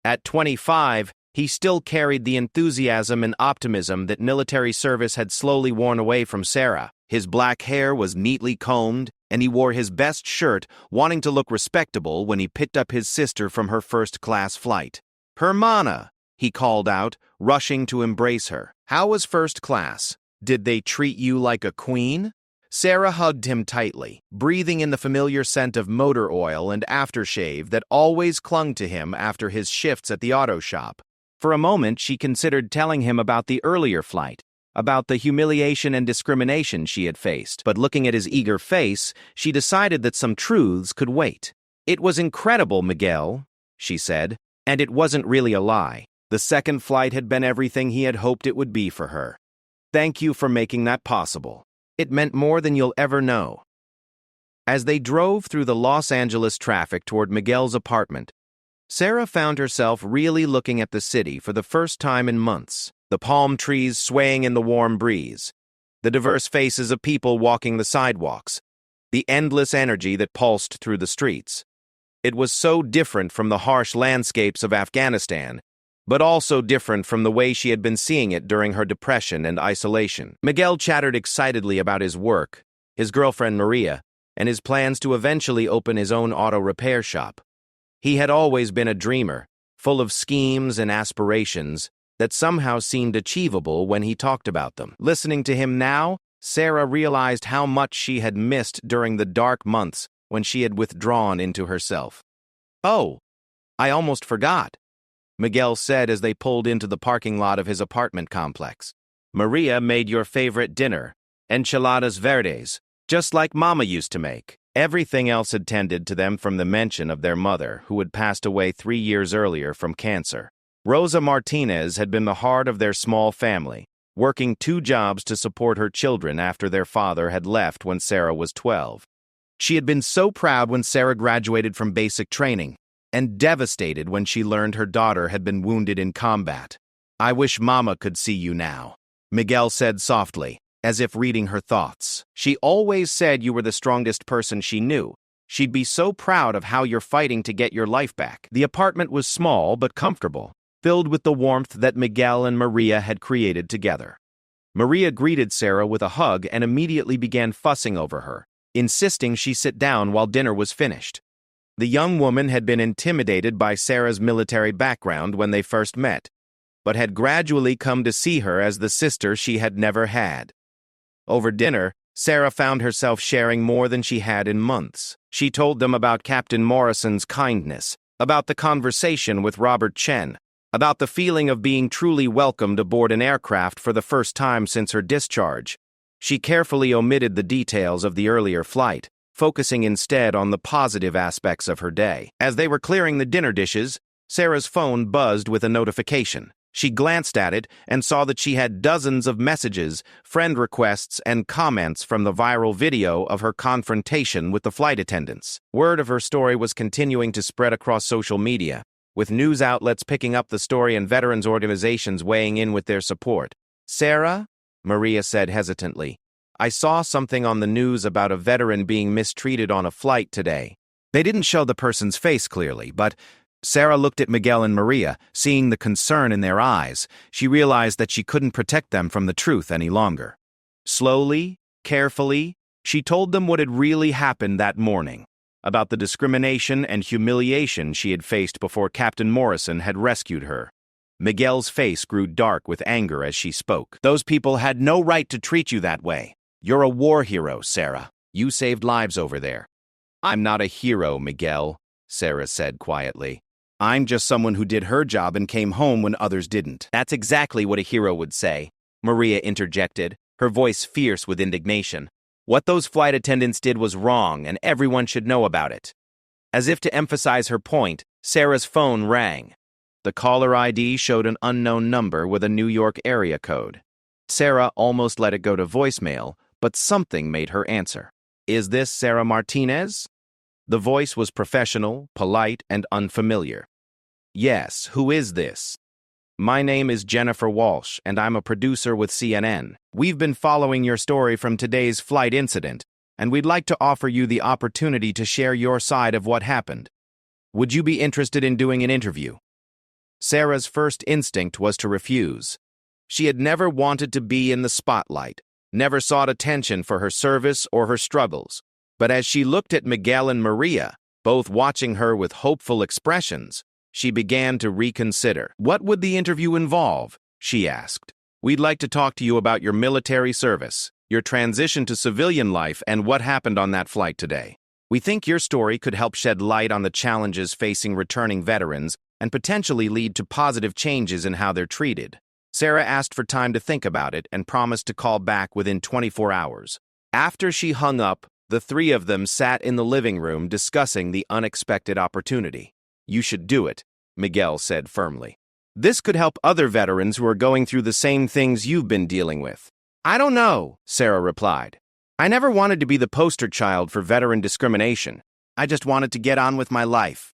At 25, he still carried the enthusiasm and optimism that military service had slowly worn away from Sarah. His black hair was neatly combed, and he wore his best shirt, wanting to look respectable when he picked up his sister from her first-class flight. "Hermana," he called out, rushing to embrace her. "How was first class? Did they treat you like a queen?" Sarah hugged him tightly, breathing in the familiar scent of motor oil and aftershave that always clung to him after his shifts at the auto shop. For a moment, she considered telling him about the earlier flight, about the humiliation and discrimination she had faced, but looking at his eager face, she decided that some truths could wait. "It was incredible, Miguel," she said, and it wasn't really a lie. The second flight had been everything he had hoped it would be for her. "Thank you for making that possible. It meant more than you'll ever know." As they drove through the Los Angeles traffic toward Miguel's apartment, Sarah found herself really looking at the city for the first time in months. The palm trees swaying in the warm breeze, the diverse faces of people walking the sidewalks, the endless energy that pulsed through the streets. It was so different from the harsh landscapes of Afghanistan, but also different from the way she had been seeing it during her depression and isolation. Miguel chattered excitedly about his work, his girlfriend Maria, and his plans to eventually open his own auto repair shop. He had always been a dreamer, full of schemes and aspirations that somehow seemed achievable when he talked about them. Listening to him now, Sarah realized how much she had missed during the dark months when she had withdrawn into herself. "Oh, I almost forgot," Miguel said as they pulled into the parking lot of his apartment complex. "Maria made your favorite dinner, enchiladas verdes, just like Mama used to make." Everything else had tended to them from the mention of their mother, who had passed away 3 years earlier from cancer. Rosa Martinez had been the heart of their small family, working 2 jobs to support her children after their father had left when Sarah was 12. She had been so proud when Sarah graduated from basic training, and devastated when she learned her daughter had been wounded in combat. "I wish Mama could see you now," Miguel said softly, as if reading her thoughts. "She always said you were the strongest person she knew. She'd be so proud of how you're fighting to get your life back." The apartment was small but comfortable, filled with the warmth that Miguel and Maria had created together. Maria greeted Sarah with a hug and immediately began fussing over her, insisting she sit down while dinner was finished. The young woman had been intimidated by Sarah's military background when they first met, but had gradually come to see her as the sister she had never had. Over dinner, Sarah found herself sharing more than she had in months. She told them about Captain Morrison's kindness, about the conversation with Robert Chen, about the feeling of being truly welcomed aboard an aircraft for the first time since her discharge. She carefully omitted the details of the earlier flight, focusing instead on the positive aspects of her day. As they were clearing the dinner dishes, Sarah's phone buzzed with a notification. She glanced at it and saw that she had dozens of messages, friend requests, and comments from the viral video of her confrontation with the flight attendants. Word of her story was continuing to spread across social media, with news outlets picking up the story and veterans organizations weighing in with their support. "Sarah," Maria said hesitantly, "I saw something on the news about a veteran being mistreated on a flight today." They didn't show the person's face clearly, but Sarah looked at Miguel and Maria, seeing the concern in their eyes. She realized that she couldn't protect them from the truth any longer. Slowly, carefully, she told them what had really happened that morning, about the discrimination and humiliation she had faced before Captain Morrison had rescued her. Miguel's face grew dark with anger as she spoke. "Those people had no right to treat you that way. You're a war hero, Sarah. You saved lives over there." "I'm not a hero, Miguel," Sarah said quietly. "I'm just someone who did her job and came home when others didn't." "That's exactly what a hero would say," Maria interjected, her voice fierce with indignation. "What those flight attendants did was wrong, and everyone should know about it." As if to emphasize her point, Sarah's phone rang. The caller ID showed an unknown number with a New York area code. Sarah almost let it go to voicemail, but something made her answer. "Is this Sarah Martinez?" The voice was professional, polite, and unfamiliar. "Yes, who is this?" "My name is Jennifer Walsh, and I'm a producer with CNN. We've been following your story from today's flight incident, and we'd like to offer you the opportunity to share your side of what happened. Would you be interested in doing an interview?" Sarah's first instinct was to refuse. She had never wanted to be in the spotlight, never sought attention for her service or her struggles. But as she looked at Miguel and Maria, both watching her with hopeful expressions, she began to reconsider. "What would the interview involve?" she asked. "We'd like to talk to you about your military service, your transition to civilian life, and what happened on that flight today. We think your story could help shed light on the challenges facing returning veterans and potentially lead to positive changes in how they're treated." Sarah asked for time to think about it and promised to call back within 24 hours. After she hung up, the three of them sat in the living room discussing the unexpected opportunity. "You should do it," Miguel said firmly. "This could help other veterans who are going through the same things you've been dealing with." "I don't know," Sarah replied. "I never wanted to be the poster child for veteran discrimination. I just wanted to get on with my life."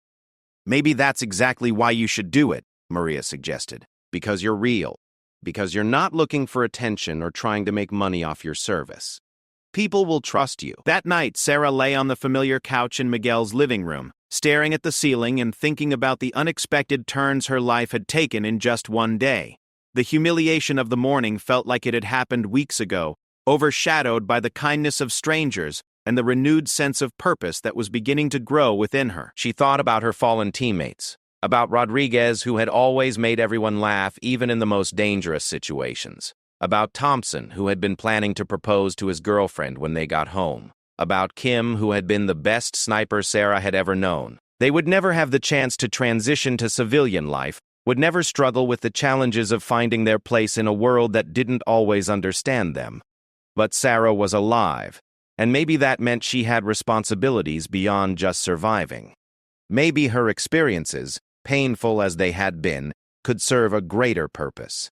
"Maybe that's exactly why you should do it," Maria suggested. "Because you're real. Because you're not looking for attention or trying to make money off your service. People will trust you." That night, Sarah lay on the familiar couch in Miguel's living room, staring at the ceiling and thinking about the unexpected turns her life had taken in just one day. The humiliation of the morning felt like it had happened weeks ago, overshadowed by the kindness of strangers and the renewed sense of purpose that was beginning to grow within her. She thought about her fallen teammates, about Rodriguez, who had always made everyone laugh even in the most dangerous situations, about Thompson, who had been planning to propose to his girlfriend when they got home, about Kim, who had been the best sniper Sarah had ever known. They would never have the chance to transition to civilian life, would never struggle with the challenges of finding their place in a world that didn't always understand them. But Sarah was alive, and maybe that meant she had responsibilities beyond just surviving. Maybe her experiences, painful as they had been, could serve a greater purpose.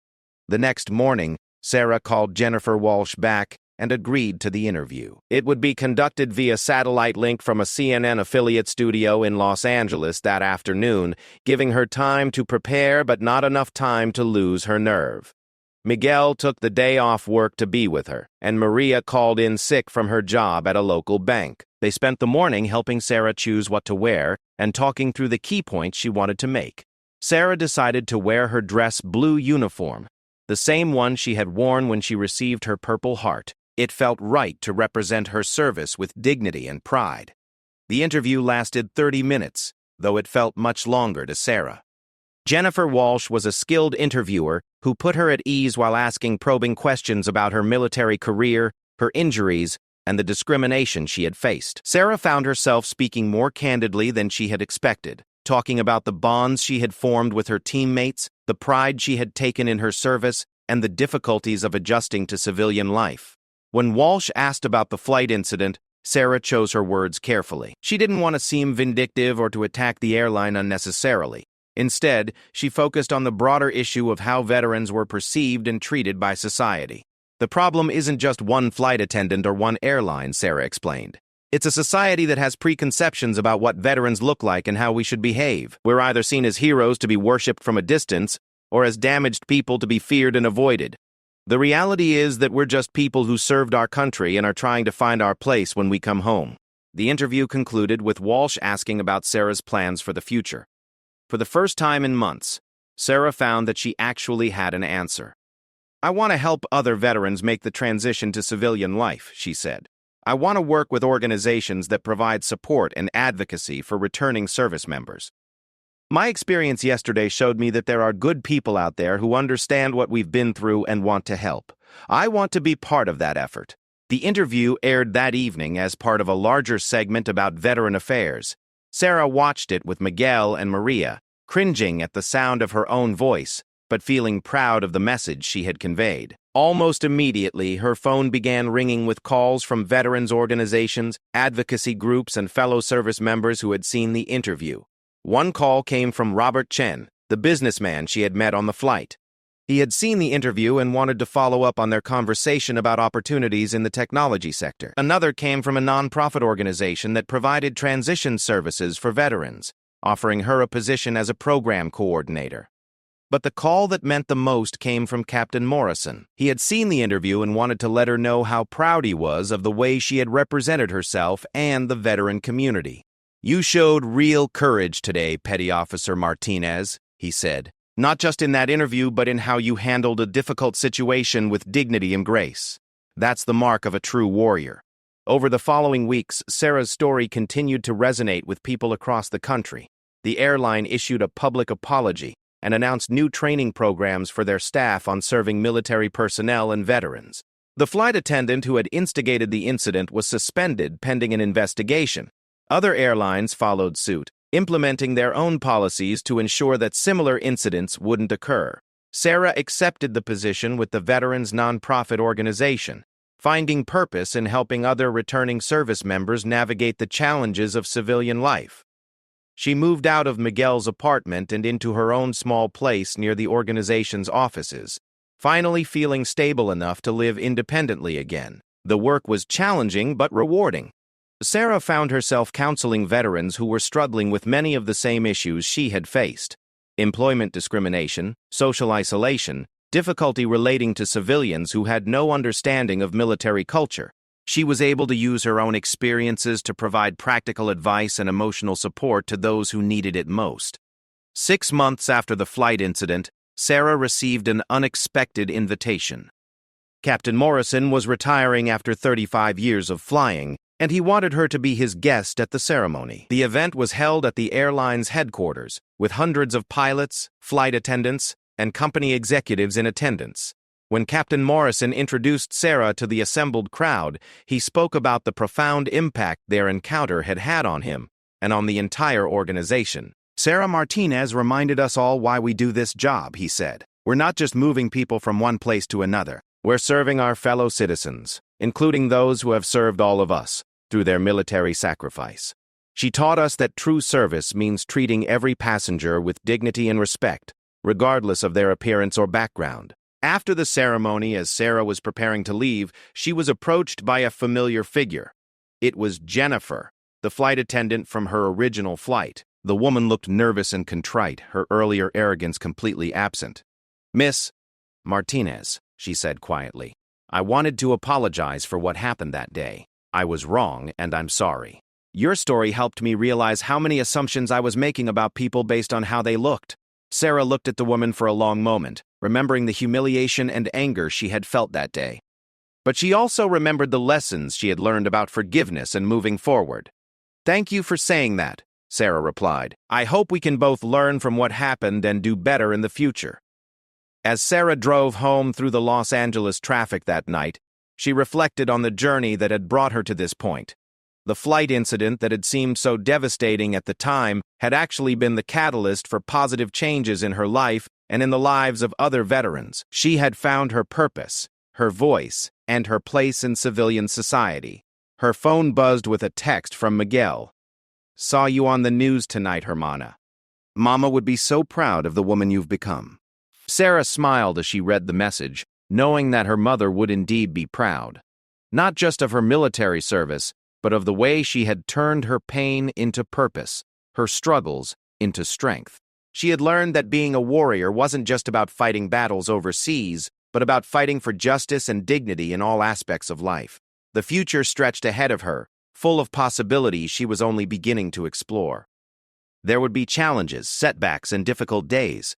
The next morning, Sarah called Jennifer Walsh back and agreed to the interview. It would be conducted via satellite link from a CNN affiliate studio in Los Angeles that afternoon, giving her time to prepare but not enough time to lose her nerve. Miguel took the day off work to be with her, and Maria called in sick from her job at a local bank. They spent the morning helping Sarah choose what to wear and talking through the key points she wanted to make. Sarah decided to wear her dress blue uniform, the same one she had worn when she received her Purple Heart. It felt right to represent her service with dignity and pride. The interview lasted 30 minutes, though it felt much longer to Sarah. Jennifer Walsh was a skilled interviewer who put her at ease while asking probing questions about her military career, her injuries, and the discrimination she had faced. Sarah found herself speaking more candidly than she had expected, talking about the bonds she had formed with her teammates, the pride she had taken in her service, and the difficulties of adjusting to civilian life. When Walsh asked about the flight incident, Sarah chose her words carefully. She didn't want to seem vindictive or to attack the airline unnecessarily. Instead, she focused on the broader issue of how veterans were perceived and treated by society. "The problem isn't just one flight attendant or one airline," Sarah explained. "It's a society that has preconceptions about what veterans look like and how we should behave. We're either seen as heroes to be worshipped from a distance, or as damaged people to be feared and avoided. The reality is that we're just people who served our country and are trying to find our place when we come home." The interview concluded with Walsh asking about Sarah's plans for the future. For the first time in months, Sarah found that she actually had an answer. "I want to help other veterans make the transition to civilian life," she said. "I want to work with organizations that provide support and advocacy for returning service members. My experience yesterday showed me that there are good people out there who understand what we've been through and want to help. I want to be part of that effort." The interview aired that evening as part of a larger segment about veteran affairs. Sarah watched it with Miguel and Maria, cringing at the sound of her own voice, but feeling proud of the message she had conveyed. Almost immediately, her phone began ringing with calls from veterans organizations, advocacy groups, and fellow service members who had seen the interview. One call came from Robert Chen, the businessman she had met on the flight. He had seen the interview and wanted to follow up on their conversation about opportunities in the technology sector. Another came from a nonprofit organization that provided transition services for veterans, offering her a position as a program coordinator. But the call that meant the most came from Captain Morrison. He had seen the interview and wanted to let her know how proud he was of the way she had represented herself and the veteran community. "You showed real courage today, Petty Officer Martinez," he said. "Not just in that interview, but in how you handled a difficult situation with dignity and grace. That's the mark of a true warrior." Over the following weeks, Sarah's story continued to resonate with people across the country. The airline issued a public apology and announced new training programs for their staff on serving military personnel and veterans. The flight attendant who had instigated the incident was suspended pending an investigation. Other airlines followed suit, implementing their own policies to ensure that similar incidents wouldn't occur. Sarah accepted the position with the Veterans Nonprofit Organization, finding purpose in helping other returning service members navigate the challenges of civilian life. She moved out of Miguel's apartment and into her own small place near the organization's offices, finally feeling stable enough to live independently again. The work was challenging but rewarding. Sarah found herself counseling veterans who were struggling with many of the same issues she had faced: employment discrimination, social isolation, difficulty relating to civilians who had no understanding of military culture. She was able to use her own experiences to provide practical advice and emotional support to those who needed it most. 6 months after the flight incident, Sarah received an unexpected invitation. Captain Morrison was retiring after 35 years of flying, and he wanted her to be his guest at the ceremony. The event was held at the airline's headquarters, with hundreds of pilots, flight attendants, and company executives in attendance. When Captain Morrison introduced Sarah to the assembled crowd, he spoke about the profound impact their encounter had had on him and on the entire organization. "Sarah Martinez reminded us all why we do this job," he said. "We're not just moving people from one place to another. We're serving our fellow citizens, including those who have served all of us through their military sacrifice." She taught us that true service means treating every passenger with dignity and respect, regardless of their appearance or background. After the ceremony, as Sarah was preparing to leave, she was approached by a familiar figure. It was Jennifer, the flight attendant from her original flight. The woman looked nervous and contrite, her earlier arrogance completely absent. "Miss Martinez," she said quietly, "I wanted to apologize for what happened that day. I was wrong, and I'm sorry. Your story helped me realize how many assumptions I was making about people based on how they looked." Sarah looked at the woman for a long moment, remembering the humiliation and anger she had felt that day. But she also remembered the lessons she had learned about forgiveness and moving forward. "Thank you for saying that," Sarah replied. "I hope we can both learn from what happened and do better in the future." As Sarah drove home through the Los Angeles traffic that night, she reflected on the journey that had brought her to this point. The flight incident that had seemed so devastating at the time had actually been the catalyst for positive changes in her life and in the lives of other veterans. She had found her purpose, her voice, and her place in civilian society. Her phone buzzed with a text from Miguel. "Saw you on the news tonight, Hermana. Mama would be so proud of the woman you've become." Sarah smiled as she read the message, knowing that her mother would indeed be proud. Not just of her military service, but of the way she had turned her pain into purpose, her struggles into strength. She had learned that being a warrior wasn't just about fighting battles overseas, but about fighting for justice and dignity in all aspects of life. The future stretched ahead of her, full of possibilities she was only beginning to explore. There would be challenges, setbacks, and difficult days,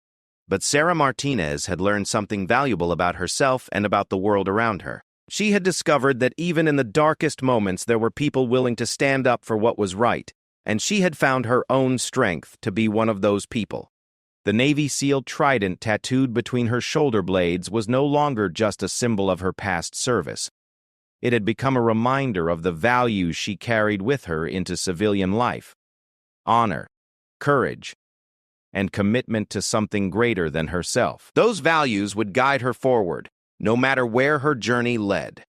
but Sarah Martinez had learned something valuable about herself and about the world around her. She had discovered that even in the darkest moments there were people willing to stand up for what was right, and she had found her own strength to be one of those people. The Navy SEAL trident tattooed between her shoulder blades was no longer just a symbol of her past service. It had become a reminder of the values she carried with her into civilian life: honor, courage, and commitment to something greater than herself. Those values would guide her forward, no matter where her journey led.